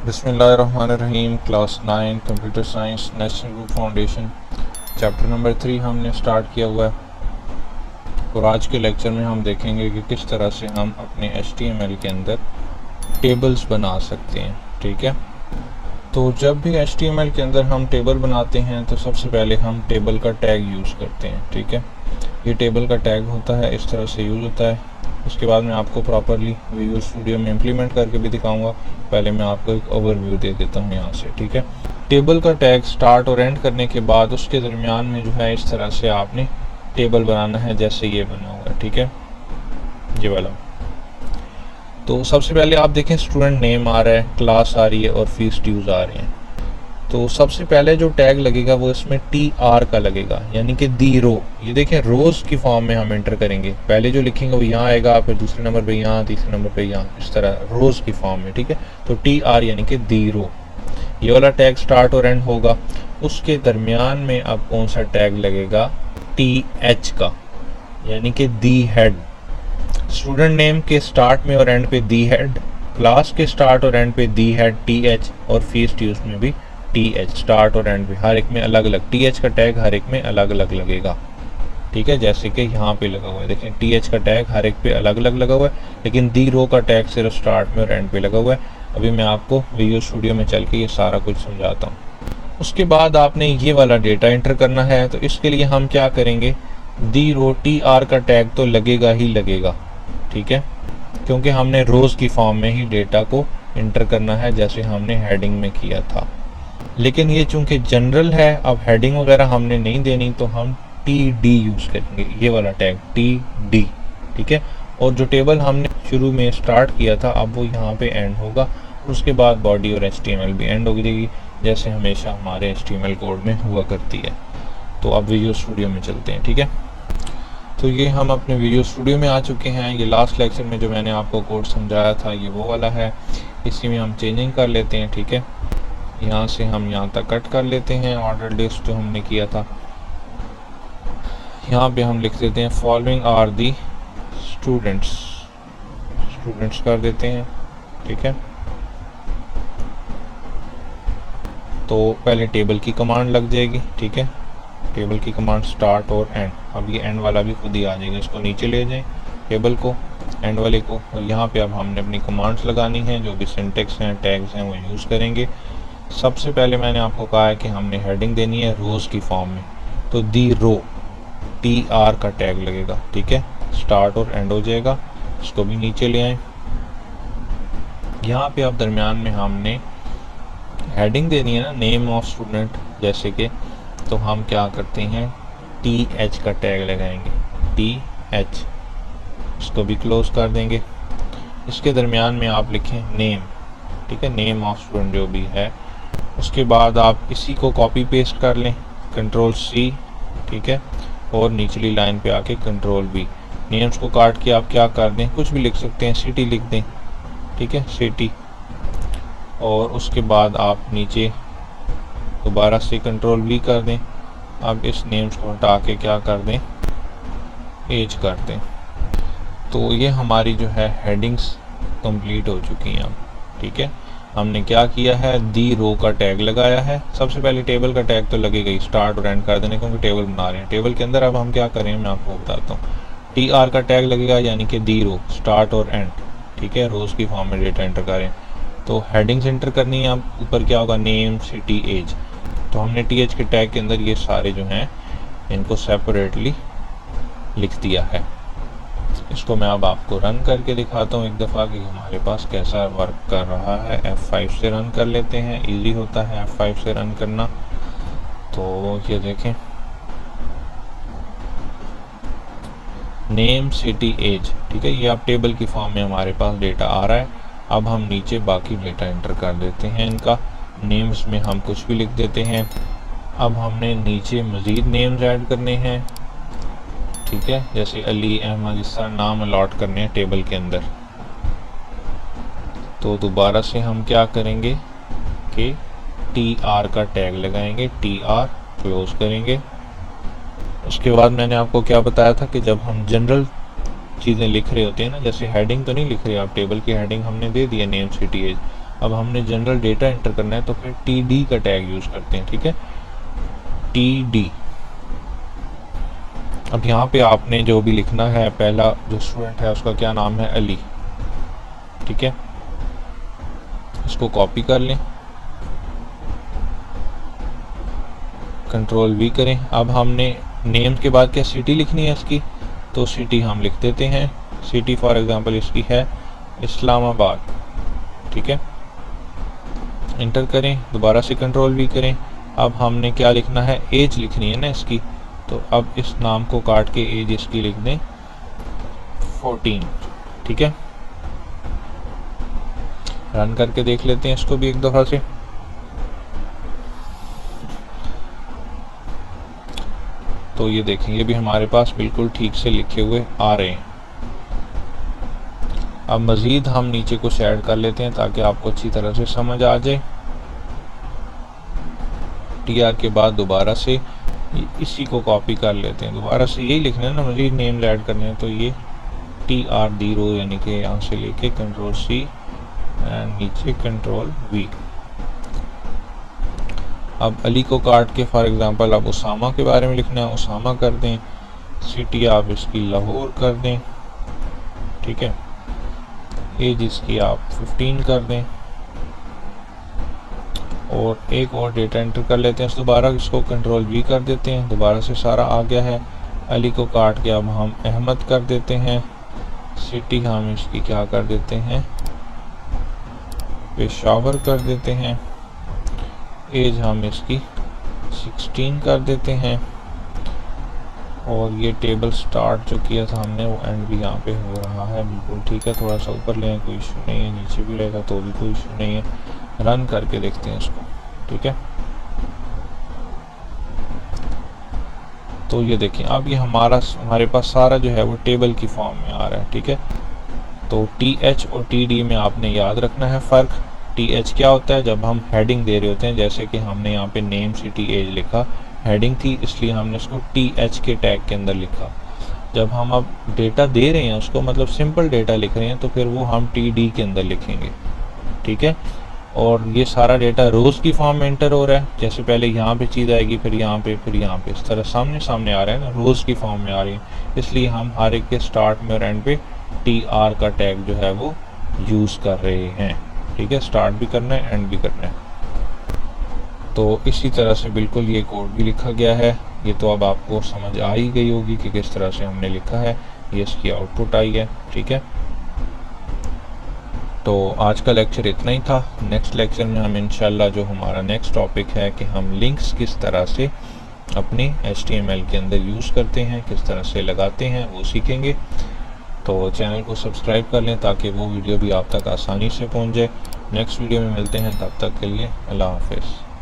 बिस्मिल्लाहिर्रहमानिर्रहीम। Class 9 computer science national group foundation chapter number 3 हमने start किया हुआ है और आज के लेक्चर में हम देखेंगे कि किस तरह से हम अपने HTML के अंदर टेबल्स बना सकते हैं। ठीक है, तो जब भी HTML के अंदर हम टेबल बनाते हैं तो सबसे पहले हम टेबल का टैग यूज़ करते हैं। ठीक है, ये टेबल का टैग होता है, इस तरह से यूज़ होता है। उसके बाद मैं आपको प्रॉपरली विजुअल स्टूडियो में इम्प्लीमेंट करके भी दिखाऊंगा। पहले मैं आपको एक ओवरव्यू दे देता हूँ यहाँ से। ठीक है, टेबल का टैग स्टार्ट और एंड करने के बाद उसके दरमियान में जो है इस तरह से आपने टेबल बनाना है, जैसे ये बना हुआ है। ठीक है, ये वाला। तो सबसे पहले आप देखें स्टूडेंट नेम आ रहा है, क्लास आ रही है और फीस ड्यूज आ रहे हैं। तो सबसे पहले जो टैग लगेगा वो इसमें TR का लगेगा, यानी कि दी रो। ये देखें रोज की फॉर्म में हम एंटर करेंगे। पहले जो लिखेंगे वो यहाँ आएगा, फिर दूसरे नंबर पे यहाँ, तीसरे नंबर पे यहाँ, इस तरह रोज की फॉर्म में। ठीक है, तो TR यानी कि दी रो, ये वाला टैग स्टार्ट और एंड होगा। उसके दरमियान में अब कौन सा टैग लगेगा? TH का, यानी कि दी हेड। स्टूडेंट नेम के स्टार्ट में और एंड पे दी हेड, क्लास के स्टार्ट और एंड पे दी हेड TH, और फीस ड्यूज में भी TH, स्टार्ट और एंड पे हर एक में अलग अलग TH का टैग हर एक में अलग अलग लगेगा। ठीक है, जैसे कि यहाँ पे लगा हुआ है, देखें TH का टैग हर एक पे अलग अलग लगा हुआ है, लेकिन दी रो का टैग सिर्फ स्टार्ट में और एंड पे लगा हुआ है। अभी मैं आपको विजुअल स्टूडियो में चल के ये सारा कुछ समझाता हूँ। उसके बाद आपने ये वाला डेटा एंटर करना है, तो इसके लिए हम क्या करेंगे? दी रो TR का टैग तो लगेगा ही लगेगा। ठीक है, क्योंकि हमने रोज की फॉर्म में ही डेटा को एंटर करना है, जैसे हमने हेडिंग में किया था। लेकिन ये चूंकि जनरल है, अब हेडिंग वगैरह हमने नहीं देनी, तो हम TD यूज़ करेंगे, ये वाला टैग TD। ठीक है, और जो टेबल हमने शुरू में स्टार्ट किया था अब वो यहाँ पे एंड होगा, उसके बाद बॉडी और HTML भी एंड हो जाएगी, जैसे हमेशा हमारे HTML कोड में हुआ करती है। तो अब विजुअल स्टूडियो में चलते हैं। ठीक है, तो ये हम अपने विजुअल स्टूडियो में आ चुके हैं। ये लास्ट लेक्चर में जो मैंने आपको कोड समझाया था ये वो वाला है, इसी में हम चेंजिंग कर लेते हैं। ठीक है, यहाँ से हम यहाँ तक कट कर लेते हैं ऑर्डर लिस्ट जो हमने किया था। यहाँ पे हम लिख देते हैं following are the students, students कर देते हैं। ठीक है, तो पहले टेबल की कमांड लग जाएगी। ठीक है, टेबल की कमांड स्टार्ट और एंड। अब ये एंड वाला भी खुद ही आ जाएगा, इसको नीचे ले जाएं टेबल को, एंड वाले को, और यहाँ पे अब हमने अपनी कमांड्स लगानी है, जो भी सिंटेक्स हैं टैग्स हैं वो यूज़ करेंगे। सबसे पहले मैंने आपको कहा है कि हमने हेडिंग देनी है रोज की फॉर्म में, तो दी रो TR का टैग लगेगा। ठीक है, स्टार्ट और एंड हो जाएगा, इसको भी नीचे ले आए। यहाँ पे अब दरमियान में हमने हेडिंग देनी है ना, नेम ऑफ स्टूडेंट, जैसे कि, तो हम क्या करते हैं TH का टैग लगाएंगे, TH, इसको भी क्लोज कर देंगे। इसके दरमियान में आप लिखें नेम। ठीक है, नेम ऑफ स्टूडेंट जो भी है। उसके बाद आप इसी को कॉपी पेस्ट कर लें, Ctrl+C। ठीक है, और निचली लाइन पे आके Ctrl+V। नेम्स को काट के आप क्या कर दें, कुछ भी लिख सकते हैं, सिटी लिख दें। ठीक है, सिटी, और उसके बाद आप नीचे दोबारा से Ctrl+V कर दें। अब इस नेम्स को हटा के क्या कर दें, एज कर दें। तो ये हमारी जो है हेडिंग्स कंप्लीट हो चुकी हैं अब। ठीक है, हमने क्या किया है, दी रो का टैग लगाया है। सबसे पहले टेबल का टैग तो लगेगा ही, स्टार्ट और एंड कर देने, क्योंकि टेबल बना रहे हैं। टेबल के अंदर अब हम क्या करें मैं आपको बताता हूँ। TR का टैग लगेगा, यानी कि दी रो, स्टार्ट और एंड। ठीक है, रोज की फॉर्म में डेटा एंटर करें, तो हेडिंग्स एंटर करनी है। अब ऊपर क्या होगा, नेम, सिटी, एज। तो हमने TH के टैग के अंदर ये सारे जो हैं इनको सेपरेटली लिख दिया है। इसको मैं अब आपको रन करके दिखाता हूँ एक दफ़ा कि हमारे पास कैसा वर्क कर रहा है। F5 से रन कर लेते हैं, इजी होता है F5 से रन करना। तो ये देखें, नेम, सिटी, एज। ठीक है, ये अब टेबल की फॉर्म में हमारे पास डेटा आ रहा है। अब हम नीचे बाकी डेटा एंटर कर देते हैं इनका। नेम्स में हम कुछ भी लिख देते हैं। अब हमने नीचे मज़ीद नेम्स ऐड करने हैं। ठीक है, जैसे अली, अहमद, इस तरह नाम अलॉट करने हैं टेबल के अंदर। तो दोबारा से हम क्या करेंगे कि TR का टैग लगाएंगे, TR क्लोज करेंगे। उसके बाद मैंने आपको क्या बताया था कि जब हम जनरल चीज़ें लिख रहे होते हैं ना, जैसे हेडिंग तो नहीं लिख रहे आप, टेबल की हेडिंग हमने दे दी है नेम, सिटी, एज। अब हमने जनरल डेटा एंटर करना है तो फिर TD का टैग यूज़ करते हैं, ठीक है, TD। अब यहाँ पे आपने जो भी लिखना है, पहला जो स्टूडेंट है उसका क्या नाम है, अली, ठीक है, इसको कॉपी कर लें, कंट्रोल V करें। अब हमने नेम के बाद क्या सिटी लिखनी है इसकी, तो सिटी हम लिख देते हैं, सिटी फॉर एग्जांपल इसकी है इस्लामाबाद, ठीक है, इंटर करें, दोबारा से कंट्रोल V करें। अब हमने क्या लिखना है, एज लिखनी है ना इसकी, तो अब इस नाम को काट के एज इसकी लिख दें 14, ठीक है। रन करके देख लेते हैं इसको भी एक दफ़ा से। तो ये देखें, ये भी हमारे पास बिल्कुल ठीक से लिखे हुए आ रहे हैं। अब मज़ीद हम नीचे कुछ ऐड कर लेते हैं ताकि आपको अच्छी तरह से समझ आ जाए। TR के बाद दोबारा से इसी को कॉपी कर लेते हैं, दोबारा से यही लिखना है ना, मज़ीद नेम ऐड करने हैं, तो ये TR0 यानी कि यहाँ से लेके कंट्रोल C एंड नीचे कंट्रोल V। अब अली को काट के फॉर एग्जांपल अब उसामा के बारे में लिखना है, उसामा कर दें, सिटी आप इसकी लाहौर कर दें, ठीक है, एज इसकी आप 15 कर दें, और एक और डेटा एंटर कर लेते हैं। दोबारा इसको कंट्रोल V कर देते हैं, दोबारा से सारा आ गया है। अली को काट के अब हम अहमद कर देते हैं, सिटी हम इसकी क्या कर देते हैं, पेशावर कर देते हैं, एज हम इसकी 16 कर देते हैं, और ये टेबल स्टार्ट जो किया था हमने वो एंड भी यहाँ पे हो रहा है, बिल्कुल ठीक है। थोड़ा सा ऊपर लें, कोई इशू नहीं है, नीचे भी रहेगा तो भी कोई इशू नहीं है। रन करके देखते हैं इसको, ठीक है। तो ये देखिए, अब ये हमारे पास सारा जो है वो टेबल की फॉर्म में आ रहा है, ठीक है। तो TH और TD में आपने याद रखना है फ़र्क। TH क्या होता है, जब हम हेडिंग दे रहे होते हैं, जैसे कि हमने यहाँ पे नेम सिटी एज लिखा, हेडिंग थी इसलिए हमने इसको TH के टैग के अंदर लिखा। जब हम अब डेटा दे रहे हैं उसको, मतलब सिंपल डेटा लिख रहे हैं, तो फिर वो हम TD के अंदर लिखेंगे, ठीक है। और ये सारा डेटा रोज़ की फॉर्म में एंटर हो रहा है, जैसे पहले यहाँ पे चीज़ आएगी, फिर यहाँ पे, फिर यहाँ पे, इस तरह सामने सामने आ रहा है ना, रोज़ की फॉर्म में आ रही है, इसलिए हम हर एक के स्टार्ट में और एंड पे TR का टैग जो है वो यूज़ कर रहे हैं, ठीक है। स्टार्ट भी करना है, एंड भी करना है। तो इसी तरह से बिल्कुल ये कोड भी लिखा गया है। ये तो अब आपको समझ आ ही गई होगी कि किस तरह से हमने लिखा है, ये इसकी आउटपुट आई है, ठीक है। तो आज का लेक्चर इतना ही था। नेक्स्ट लेक्चर में हम इंशाल्लाह, जो हमारा नेक्स्ट टॉपिक है कि हम लिंक्स किस तरह से अपने HTML के अंदर यूज़ करते हैं, किस तरह से लगाते हैं, वो सीखेंगे। तो चैनल को सब्सक्राइब कर लें ताकि वो वीडियो भी आप तक आसानी से पहुंच जाए। नेक्स्ट वीडियो में मिलते हैं, तब तक के लिए अल्लाह हाफ़िज़।